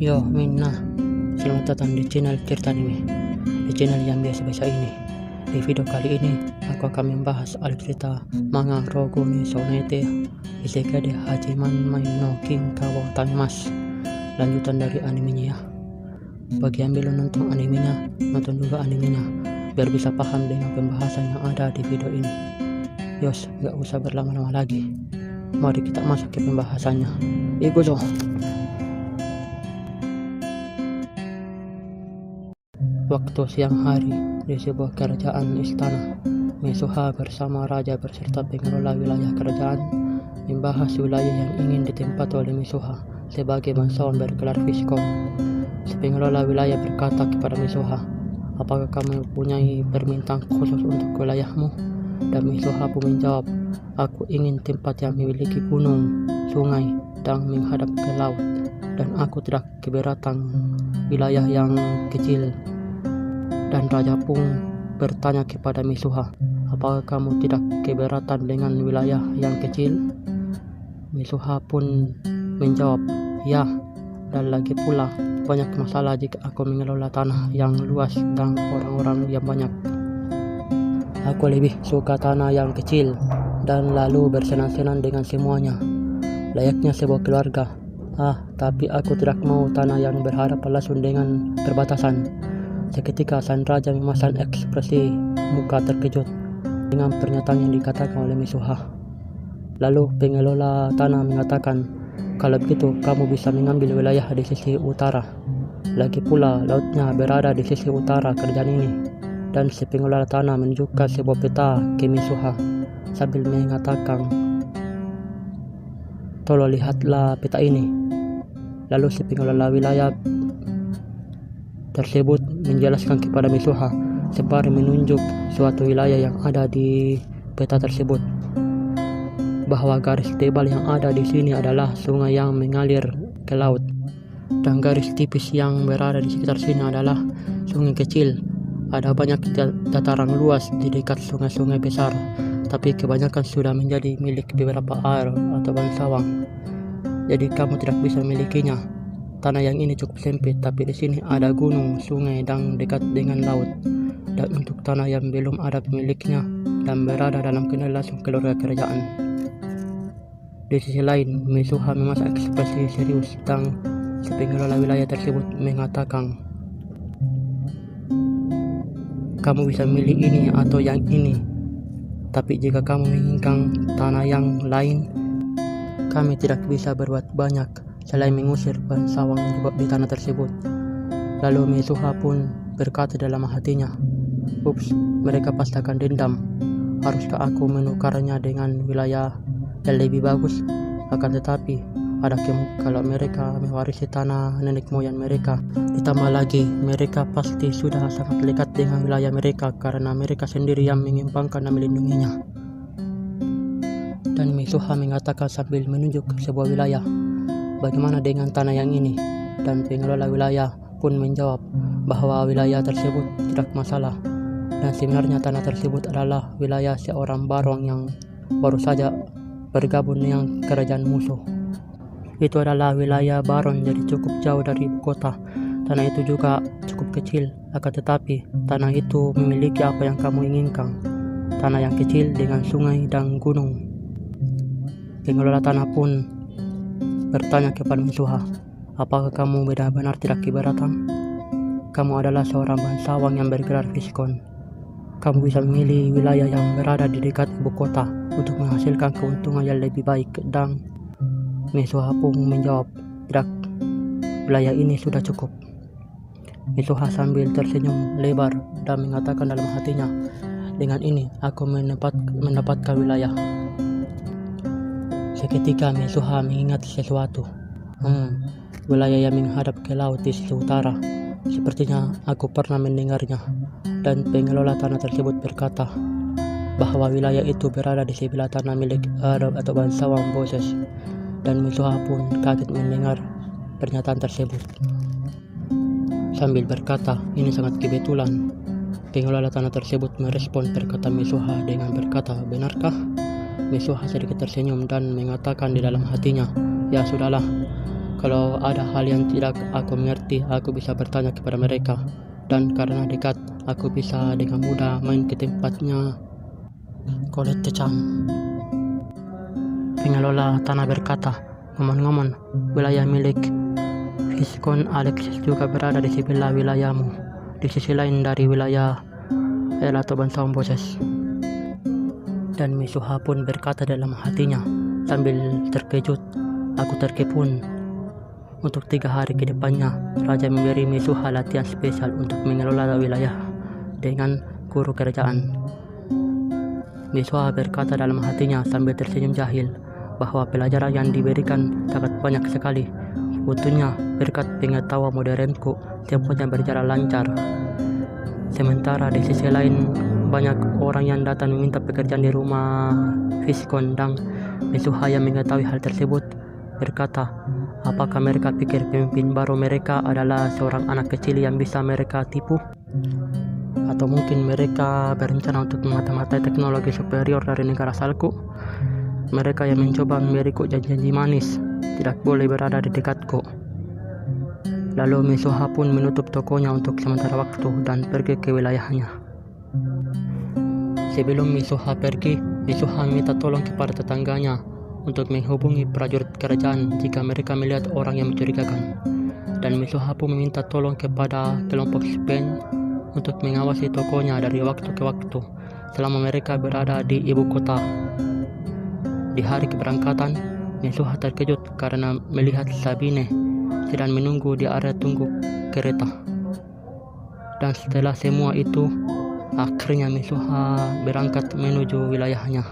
Yo Minna, selamat datang di channel Cerita Anime, di channel yang biasa-biasa ini. Di video kali ini, aku akan membahas alur cerita manga Rogo ni Sonete Isekai de Hachiman Mai no Kinka wa Tamimasu, lanjutan dari animenya ya. Bagi yang belum nonton animenya, nonton juga animenya biar bisa paham dengan pembahasan yang ada di video ini. Yos, gak usah berlama-lama lagi, mari kita masuk ke pembahasannya. Ikuzo. Waktu siang hari, di sebuah kerajaan istana, Mitsuha bersama raja berserta pengelola wilayah kerajaan membahas wilayah yang ingin ditempati oleh Mitsuha sebagai bangsawan bergelar Viscount. Si pengelola wilayah berkata kepada Mitsuha, "Apakah kamu mempunyai permintaan khusus untuk wilayahmu?" Dan Mitsuha pun menjawab, "Aku ingin tempat yang memiliki gunung, sungai, dan menghadap ke laut, dan aku tidak keberatan wilayah yang kecil." Dan raja pun bertanya kepada Mitsuha, "Apakah kamu tidak keberatan dengan wilayah yang kecil?" Mitsuha pun menjawab, "Ya, dan lagi pula banyak masalah jika aku mengelola tanah yang luas dan orang-orang yang banyak. Aku lebih suka tanah yang kecil dan lalu bersenang-senang dengan semuanya, layaknya sebuah keluarga. Tapi aku tidak mau tanah yang berhadapan langsung dengan perbatasan." Seketika sang raja memasang ekspresi muka terkejut dengan pernyataan yang dikatakan oleh Mitsuha. Lalu pengelola tanah mengatakan, "Kalau begitu kamu bisa mengambil wilayah di sisi utara. Lagi pula lautnya berada di sisi utara kerajaan ini." Dan si pengelola tanah menunjukkan sebuah peta ke Mitsuha sambil mengatakan, "Tolong lihatlah peta ini." Lalu si pengelola wilayah tersebut menjelaskan kepada Mitsuha sembari menunjuk suatu wilayah yang ada di peta tersebut, bahwa garis tebal yang ada di sini adalah sungai yang mengalir ke laut, dan garis tipis yang berada di sekitar sini adalah sungai kecil. Ada banyak dataran luas di dekat sungai-sungai besar, tapi kebanyakan sudah menjadi milik beberapa air atau bangsawan. Jadi kamu tidak bisa memilikinya. Tanah yang ini cukup sempit, tapi di sini ada gunung, sungai, dan dekat dengan laut. Dan untuk tanah yang belum ada pemiliknya dan berada dalam kendali langsung keluarga kerajaan. Di sisi lain, Mitsuha memasang ekspresi serius dan si pengelola wilayah tersebut mengatakan, "Kamu bisa memilih ini atau yang ini, tapi jika kamu menginginkan tanah yang lain, kami tidak bisa berbuat banyak selain mengusir bangsawan di tanah tersebut." Lalu Mitsuha pun berkata dalam hatinya, "Ups, mereka pasti akan dendam. Haruskah aku menukarnya dengan wilayah yang lebih bagus? Akan tetapi, ada kalau mereka mewarisi tanah nenek moyang mereka. Ditambah lagi, mereka pasti sudah sangat dekat dengan wilayah mereka karena mereka sendiri yang mengembangkan dan melindunginya." Dan Mitsuha mengatakan sambil menunjuk sebuah wilayah, "Bagaimana dengan tanah yang ini?" Dan pengelola wilayah pun menjawab bahwa wilayah tersebut tidak masalah, dan sebenarnya tanah tersebut adalah wilayah seorang baron yang baru saja bergabung dengan kerajaan musuh. Itu adalah wilayah baron, jadi cukup jauh dari ibu kota. Tanah itu juga cukup kecil, akan tetapi tanah itu memiliki apa yang kamu inginkan, tanah yang kecil dengan sungai dan gunung. Pengelola tanah pun bertanya kepada Mitsuha, "Apakah kamu benar-benar tidak keberatan? Kamu adalah seorang bangsawan yang bergelar Viscount. Kamu bisa memilih wilayah yang berada di dekat ibu kota untuk menghasilkan keuntungan yang lebih baik." Dan Mitsuha pun menjawab, "Tidak, wilayah ini sudah cukup." Mitsuha sambil tersenyum lebar dan mengatakan dalam hatinya, "Dengan ini aku mendapatkan wilayah." Seketika Mitsuha mengingat sesuatu. Wilayah yang menghadap ke laut di sisi utara. Sepertinya aku pernah mendengarnya. Dan pengelola tanah tersebut berkata bahwa wilayah itu berada di sebelah tanah milik Arab atau bangsawan Boses. Dan Mitsuha pun kaget mendengar pernyataan tersebut. Sambil berkata, "Ini sangat kebetulan." Pengelola tanah tersebut merespon perkataan Mitsuha dengan berkata, "Benarkah?" Mitsuha sedikit tersenyum dan mengatakan di dalam hatinya, "Ya sudahlah, Kalau ada hal yang tidak aku mengerti, aku bisa bertanya kepada mereka. Dan karena dekat, aku bisa dengan mudah main ke tempatnya. Colette Chan, pengelola tanah, berkata, ngomong-ngomong, wilayah milik Viscount Alexis juga berada di sebelah wilayahmu, di sisi lain dari wilayah El atau bangsawan Boses. Dan Misuha pun berkata dalam hatinya sambil terkejut, aku terkepun. Untuk 3 hari ke depannya, Raja memberi Misuha latihan spesial untuk mengelola wilayah dengan guru kerajaan. Misuha berkata dalam hatinya sambil tersenyum jahil bahwa pelajaran yang diberikan sangat banyak sekali. Sebetulnya berkat pengetahuan modernku, semuanya berjalan lancar. Sementara di sisi lain, banyak orang yang datang meminta pekerjaan di rumah Viscount, dan Misuha yang mengetahui hal tersebut berkata, apakah mereka pikir pemimpin baru mereka adalah seorang anak kecil yang bisa mereka tipu? Atau mungkin mereka berencana untuk memata-matai teknologi superior dari negara asalku? Mereka yang mencoba memberiku janji-janji manis tidak boleh berada di dekatku. Lalu Misuha pun menutup tokonya untuk sementara waktu dan pergi ke wilayahnya. Sebelum Misuha pergi, Misuha meminta tolong kepada tetangganya untuk menghubungi prajurit kerajaan jika mereka melihat orang yang mencurigakan. Dan Misuha pun meminta tolong kepada kelompok Spain untuk mengawasi tokonya dari waktu ke waktu selama mereka berada di ibu kota. Di hari keberangkatan, Misuha terkejut karena melihat Sabine sedang menunggu di area tunggu kereta. Dan setelah semua itu, akhirnya Misuha berangkat menuju wilayahnya.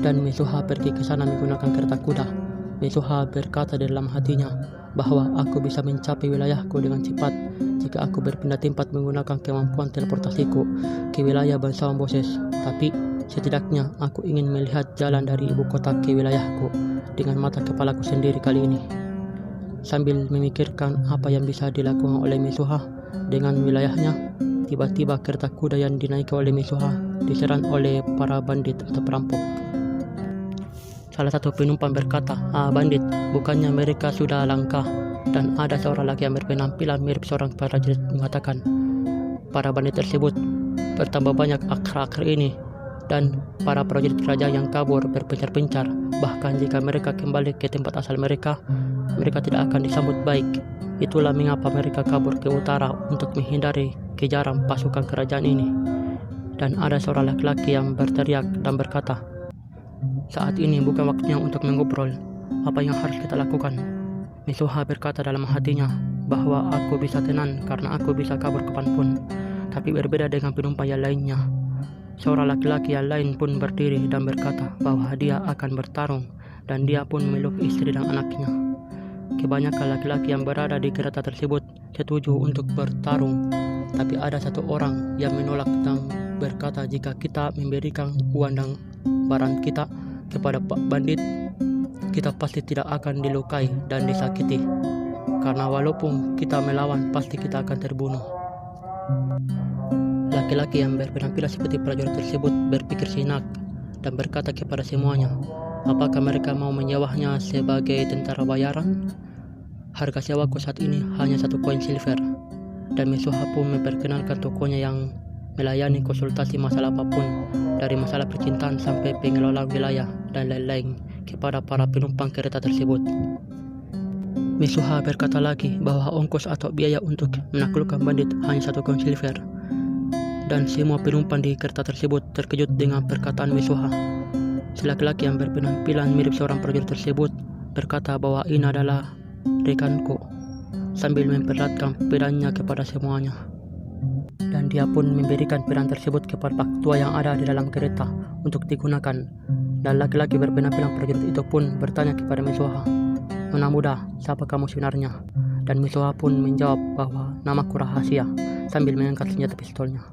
Dan Misuha pergi ke sana menggunakan kereta kuda. Misuha berkata dalam hatinya bahwa aku bisa mencapai wilayahku dengan cepat jika aku berpindah tempat menggunakan kemampuan teleportasiku ke wilayah bangsawan Boses. Tapi setidaknya aku ingin melihat jalan dari ibu kota ke wilayahku dengan mata kepalaku sendiri kali ini. Sambil memikirkan apa yang bisa dilakukan oleh Misuha dengan wilayahnya, tiba-tiba kereta kuda yang dinaiki oleh Misuha diserang oleh para bandit atau perampok. Salah satu penumpang berkata, bandit, bukannya mereka sudah langka? Dan ada seorang laki yang berpenampilan mirip seorang prajurit mengatakan, para bandit tersebut bertambah banyak akhir-akhir ini, dan para prajurit kerajaan yang kabur berpencar-pencar. Bahkan jika mereka kembali ke tempat asal mereka, mereka tidak akan disambut baik. Itulah mengapa mereka kabur ke utara untuk menghindari kejaran pasukan kerajaan ini. Dan ada seorang laki-laki yang berteriak dan berkata, saat ini bukan waktunya untuk mengobrol. Apa yang harus kita lakukan? Misuha berkata dalam hatinya bahwa aku bisa tenang karena aku bisa kabur kapanpun. Tapi berbeda dengan penumpang yang lainnya. Seorang laki-laki yang lain pun berdiri dan berkata bahwa dia akan bertarung, dan dia pun memeluk istri dan anaknya. Kebanyakan laki-laki yang berada di kereta tersebut setuju untuk bertarung, tapi ada satu orang yang menolak dan berkata jika kita memberikan uang dan barang kita kepada bandit, kita pasti tidak akan dilukai dan disakiti, karena walaupun kita melawan pasti kita akan terbunuh. Laki-laki yang berpenampilan seperti prajurit tersebut berpikir sejenak dan berkata kepada semuanya, apakah mereka mau menyewanya sebagai tentara bayaran? Harga sewaku saat ini hanya 1 koin silver. Dan Misuha pun memperkenalkan tokonya yang melayani konsultasi masalah apapun, dari masalah percintaan sampai pengelolaan wilayah dan lain-lain, kepada para penumpang kereta tersebut. Misuha berkata lagi bahwa ongkos atau biaya untuk menaklukkan bandit hanya 1 koin silver. Dan semua penumpang di kereta tersebut terkejut dengan perkataan Misuha. Si laki-laki yang berpenampilan mirip seorang prajurit tersebut berkata bahwa ini adalah rekanku, sambil memperlihatkan pedangnya kepada semuanya. Dan dia pun memberikan pedang tersebut kepada pak tua yang ada di dalam kereta untuk digunakan. Dan laki-laki berpenampilan prajurit itu pun bertanya kepada Misuha, nona muda, siapa kamu sebenarnya? Dan Misuha pun menjawab bahwa namaku rahasia, sambil mengangkat senjata pistolnya.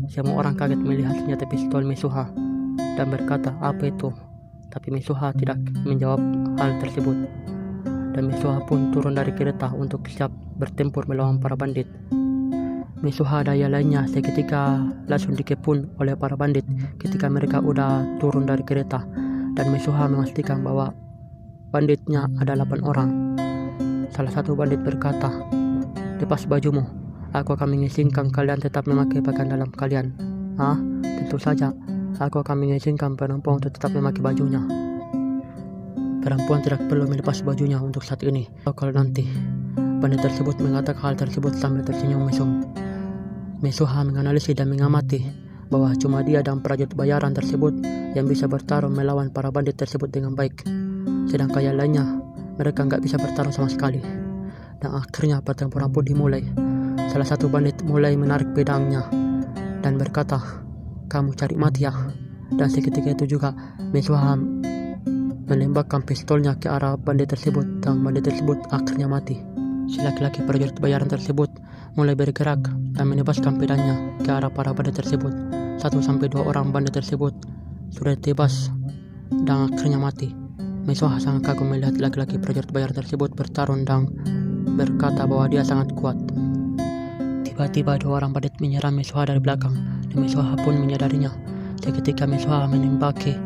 Semua orang kaget melihat senjata pistol Misuha dan berkata, apa itu? Tapi Misuha tidak menjawab hal tersebut. Dan Misuha pun turun dari kereta untuk siap bertempur melawan para bandit. Misuha dan yang lainnya seketika langsung dikepung oleh para bandit ketika mereka udah turun dari kereta. Dan Misuha memastikan bahwa banditnya ada 8 orang. Salah satu bandit berkata, "Lepas bajumu, aku akan mengizinkan kalian tetap memakai pakaian dalam kalian." Tentu saja, aku akan mengizinkan perempuan untuk tetap memakai bajunya. Perempuan tidak perlu melepas bajunya untuk saat ini. Kalau nanti bandit tersebut mengatakan hal tersebut sambil tersenyum mesum. Mesuha menganalisis dan mengamati bahwa cuma dia dan prajurit bayaran tersebut yang bisa bertarung melawan para bandit tersebut dengan baik. Sedangkan yang lainnya, mereka nggak bisa bertarung sama sekali. Dan akhirnya pertempuran pun dimulai. Salah satu bandit mulai menarik pedangnya dan berkata, "Kamu cari mati ya." Dan seketika itu juga Mesuha menembakkan pistolnya ke arah bandit tersebut dan bandit tersebut akhirnya mati. Si laki-laki prajurit bayaran tersebut mulai bergerak dan menebaskan pedangnya ke arah para bandit tersebut. 1-2 orang bandit tersebut sudah tebas dan akhirnya mati. Mesuha sangat kagum melihat laki-laki prajurit bayaran tersebut bertarung dan berkata bahwa dia sangat kuat. Tiba-tiba 2 orang bandit menyerang Mesuha dari belakang dan Mesuha pun menyadarinya. Seketika Mesuha menembaki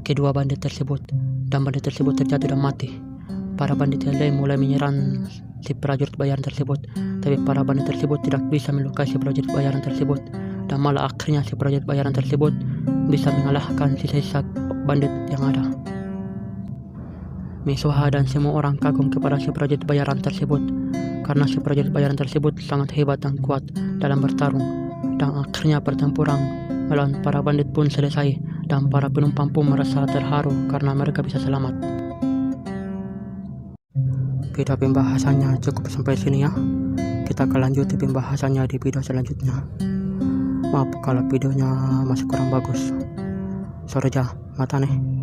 kedua bandit tersebut dan bandit tersebut terjatuh dan mati. Para bandit yang lain mulai menyerang si prajurit bayaran tersebut, tapi para bandit tersebut tidak bisa melukai si prajurit bayaran tersebut, dan malah akhirnya si prajurit bayaran tersebut bisa mengalahkan sisa-sisa bandit yang ada. Mesuha dan semua orang kagum kepada si prajurit bayaran tersebut karena si prajurit bayaran tersebut sangat hebat dan kuat dalam bertarung. Dan akhirnya pertempuran melawan para bandit pun selesai dan para penumpang pun merasa terharu karena mereka bisa selamat. Video pembahasannya cukup sampai sini ya. Kita akan lanjut pembahasannya di video selanjutnya. Maaf kalau videonya masih kurang bagus. Sorry ya, mata nih.